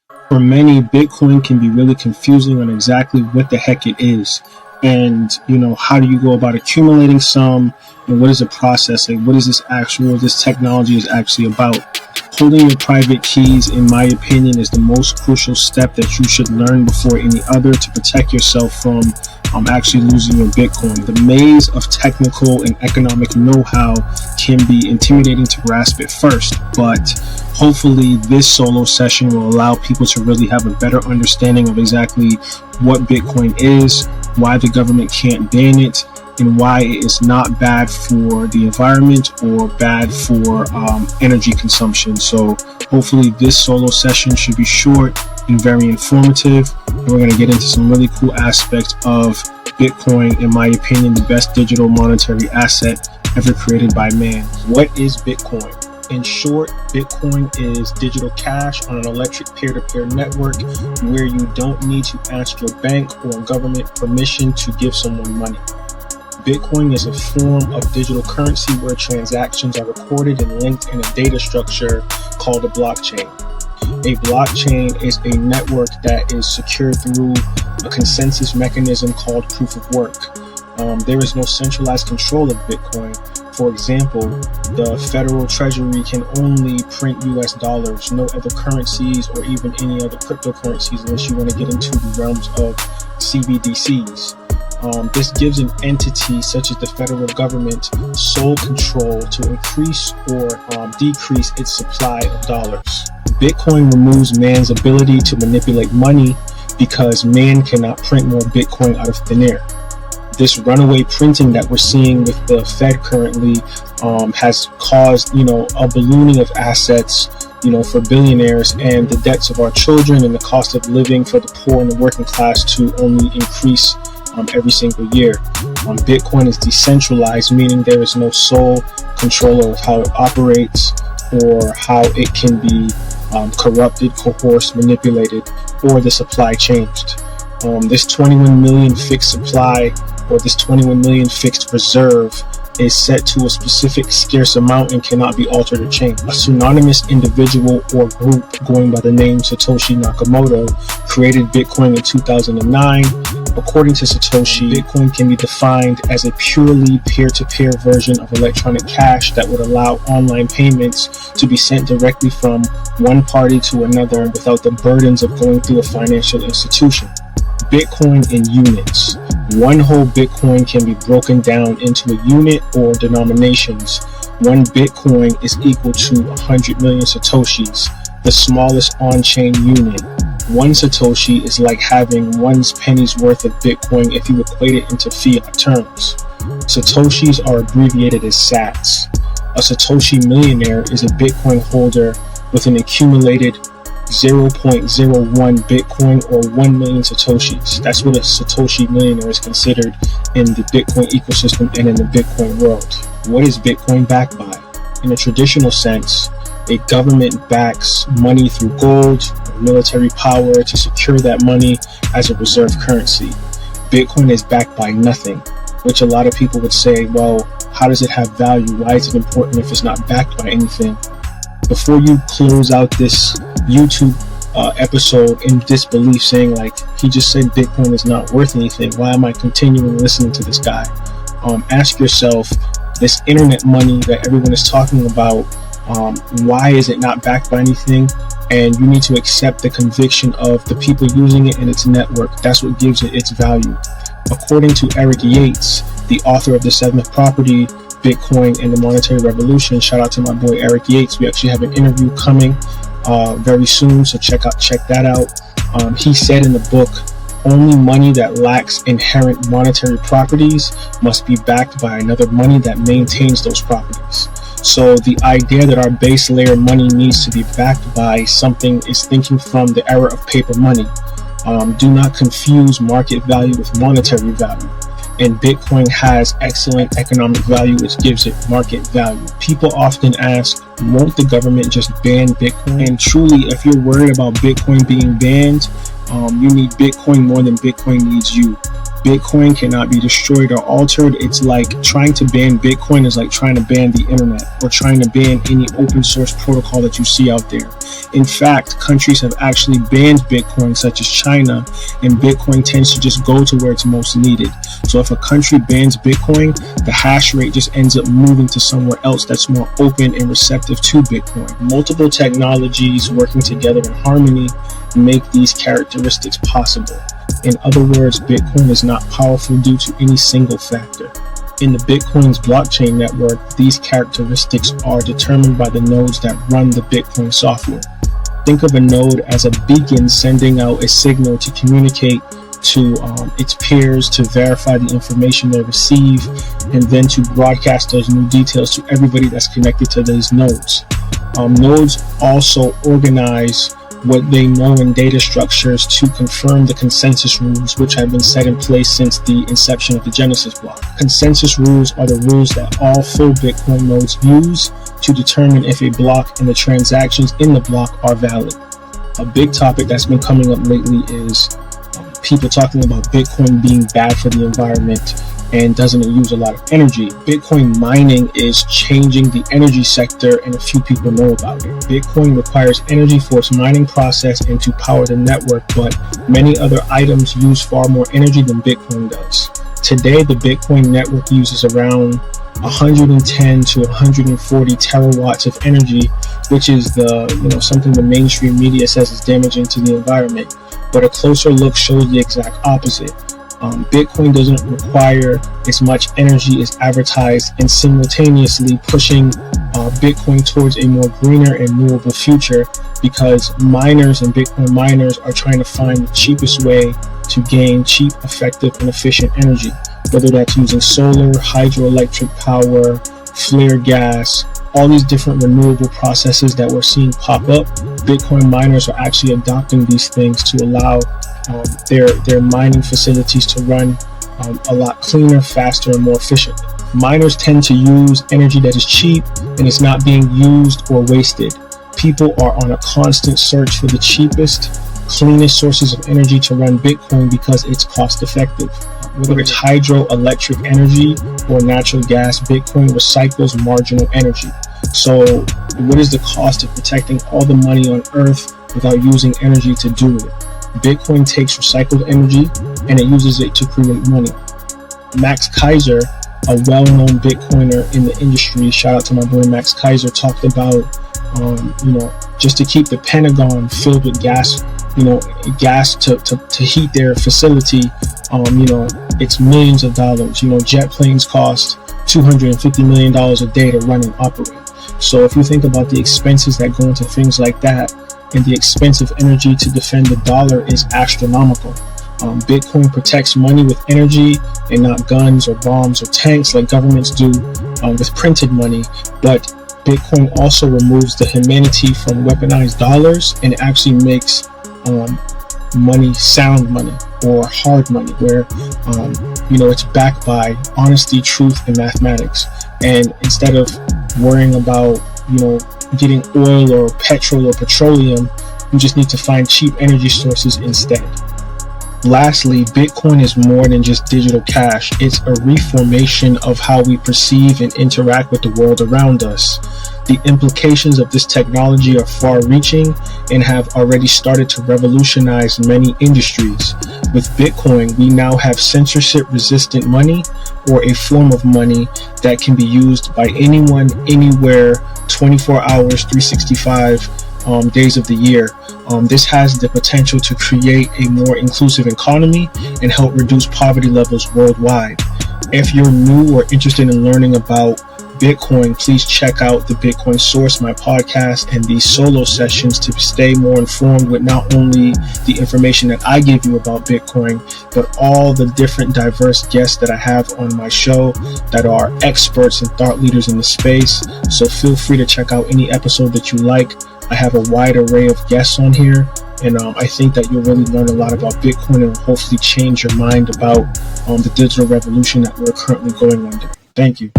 For many, Bitcoin can be really confusing on exactly what the heck it is. And, how do you go about accumulating some? And what is the process? Like, what is this technology is actually about? Holding your private keys, in my opinion, is the most crucial step that you should learn before any other to protect yourself from actually losing your Bitcoin. The maze of technical and economic know-how can be intimidating to grasp at first, but hopefully this solo session will allow people to really have a better understanding of exactly what Bitcoin is, why the government can't ban it, and why it is not bad for the environment or bad for energy consumption. So hopefully this solo session should be short and very informative. And we're going to get into some really cool aspects of Bitcoin, in my opinion, the best digital monetary asset ever created by man. What is Bitcoin? In short, Bitcoin is digital cash on an electric peer-to-peer network where you don't need to ask your bank or government permission to give someone money. Bitcoin is a form of digital currency where transactions are recorded and linked in a data structure called a blockchain. A blockchain is a network that is secured through a consensus mechanism called proof of work. There is no centralized control of Bitcoin. For example, the federal treasury can only print US dollars, no other currencies or even any other cryptocurrencies unless you want to get into the realms of CBDCs. This gives an entity such as the federal government sole control to increase or decrease its supply of dollars. Bitcoin removes man's ability to manipulate money because man cannot print more Bitcoin out of thin air. This runaway printing that we're seeing with the Fed currently has caused, a ballooning of assets, for billionaires, and the debts of our children and the cost of living for the poor and the working class to only increase every single year. Bitcoin is decentralized, meaning there is no sole controller of how it operates or how it can be corrupted, coerced, manipulated, or the supply changed. This 21 million fixed supply or this 21 million fixed reserve is set to a specific scarce amount and cannot be altered or changed. A pseudonymous individual or group going by the name Satoshi Nakamoto created Bitcoin in 2009. According to Satoshi, Bitcoin can be defined as a purely peer-to-peer version of electronic cash that would allow online payments to be sent directly from one party to another without the burdens of going through a financial institution. Bitcoin in units. One whole Bitcoin can be broken down into a unit or denominations. One Bitcoin is equal to 100 million Satoshis, the smallest on-chain unit. One Satoshi is like having one's penny's worth of Bitcoin if you equate it into fiat terms. Satoshis are abbreviated as sats. A Satoshi millionaire is a Bitcoin holder with an accumulated 0.01 Bitcoin or 1 million Satoshis. That's what a Satoshi millionaire is considered in the Bitcoin ecosystem and in the Bitcoin world. What is Bitcoin backed by? In a traditional sense, a government backs money through gold or military power to secure that money as a reserve currency. Bitcoin is backed by nothing, which a lot of people would say, well, how does it have value? Why is it important if it's not backed by anything? Before you close out this YouTube episode in disbelief saying like, he just said Bitcoin is not worth anything, why am I continuing listening to this guy? Ask yourself, this internet money that everyone is talking about, why is it not backed by anything? And you need to accept the conviction of the people using it and its network. That's what gives it its value. According to Eric Yates, the author of The Seventh Property, Bitcoin and the Monetary Revolution, shout out to my boy Eric Yates. We actually have an interview coming very soon, so check that out. He said in the book, only money that lacks inherent monetary properties must be backed by another money that maintains those properties. So the idea that our base layer money needs to be backed by something is thinking from the era of paper money. Do not confuse market value with monetary value. And Bitcoin has excellent economic value, which gives it market value. People often ask, won't the government just ban Bitcoin? And truly, if you're worried about Bitcoin being banned, you need Bitcoin more than Bitcoin needs you. Bitcoin cannot be destroyed or altered. It's like trying to ban Bitcoin is like trying to ban the internet or trying to ban any open source protocol that you see out there. In fact, countries have actually banned Bitcoin, such as China, and Bitcoin tends to just go to where it's most needed. So if a country bans Bitcoin, the hash rate just ends up moving to somewhere else that's more open and receptive to Bitcoin. Multiple technologies working together in harmony make these characteristics possible. In other words, Bitcoin is not powerful due to any single factor. In the Bitcoin's blockchain network, these characteristics are determined by the nodes that run the Bitcoin software. Think of a node as a beacon sending out a signal to communicate to its peers, to verify the information they receive, and then to broadcast those new details to everybody that's connected to those nodes. Nodes also organize what they know in data structures to confirm the consensus rules, which have been set in place since the inception of the Genesis block. Consensus rules are the rules that all full Bitcoin nodes use to determine if a block and the transactions in the block are valid. A big topic that's been coming up lately is people talking about Bitcoin being bad for the environment and doesn't use a lot of energy. Bitcoin mining is changing the energy sector, and a few people know about it. Bitcoin requires energy for its mining process and to power the network, but many other items use far more energy than Bitcoin does. Today, the Bitcoin network uses around 110 to 140 terawatts of energy, which is something the mainstream media says is damaging to the environment. But a closer look shows the exact opposite. Bitcoin doesn't require as much energy as advertised, and simultaneously pushing Bitcoin towards a more greener and renewable future, because miners and Bitcoin miners are trying to find the cheapest way to gain cheap, effective, and efficient energy, whether that's using solar, hydroelectric power, flare gas, all these different renewable processes that we're seeing pop up. Bitcoin miners are actually adopting these things to allow their mining facilities to run a lot cleaner, faster, and more efficient. Miners tend to use energy that is cheap and is not being used or wasted. People are on a constant search for the cheapest, cleanest sources of energy to run Bitcoin because it's cost effective. Whether it's hydroelectric energy or natural gas, Bitcoin recycles marginal energy. So what is the cost of protecting all the money on Earth without using energy to do it? Bitcoin takes recycled energy and it uses it to create money. Max Keiser, a well-known Bitcoiner in the industry, shout out to my boy Max Keiser, talked about, just to keep the Pentagon filled with gas, gas to heat their facility, it's millions of dollars. Jet planes cost $250 million a day to run and operate. So if you think about the expenses that go into things like that, and the expense of energy to defend the dollar is astronomical. Bitcoin protects money with energy and not guns or bombs or tanks like governments do with printed money. But Bitcoin also removes the humanity from weaponized dollars, and it actually makes money sound money or hard money, where it's backed by honesty, truth, and mathematics. And instead of worrying about getting oil or petrol or petroleum, you just need to find cheap energy sources instead. Lastly, Bitcoin is more than just digital cash. It's a reformation of how we perceive and interact with the world around us. The implications of this technology are far-reaching and have already started to revolutionize many industries. With Bitcoin, we now have censorship-resistant money, or a form of money that can be used by anyone, anywhere, 24 hours, 365 days of the year. This has the potential to create a more inclusive economy and help reduce poverty levels worldwide. If you're new or interested in learning about Bitcoin, please check out the Bitcoin Source, my podcast, and these solo sessions to stay more informed with not only the information that I give you about Bitcoin, but all the different diverse guests that I have on my show that are experts and thought leaders in the space. So feel free to check out any episode that you like. I have a wide array of guests on here, and I think that you'll really learn a lot about Bitcoin and hopefully change your mind about the digital revolution that we're currently going under. Thank you.